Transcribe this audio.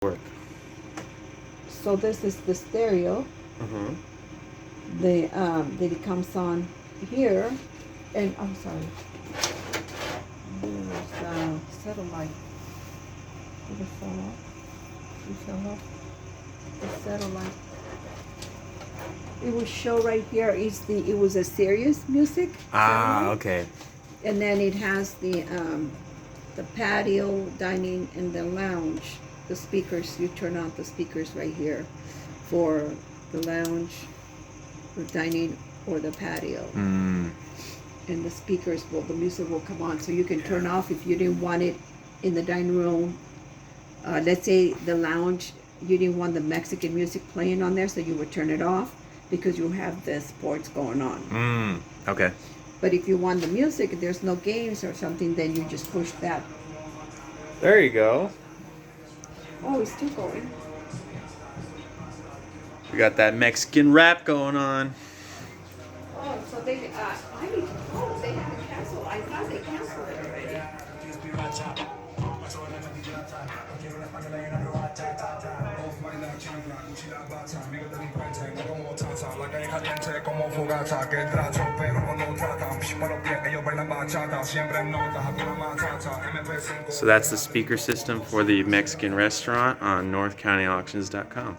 work? So this is the stereo. Mm-hmm. That it comes on here, and I'm sorry. There's satellite. Did it fall off? It fell off. The satellite. It will show right here. It was a Sirius music. Ah, satellite. okay. And then it has the patio, dining, and the lounge. The speakers, you turn on the speakers right here for the lounge, the dining, or the patio. Mm. And the speakers the music will come on. So you can turn off if you didn't want it in the dining room. Let's say the lounge, you didn't want the Mexican music playing on there, so you would turn it off because you have the sports going on. Mm. Okay. But if you want the music, if there's no games or something, then you just push that. There you go. Oh, it's still going. We got that Mexican rap going on. Oh, so they, they had to cancel. I thought they canceled it already. So that's the speaker system for the Mexican restaurant on NorthCountyAuctions.com.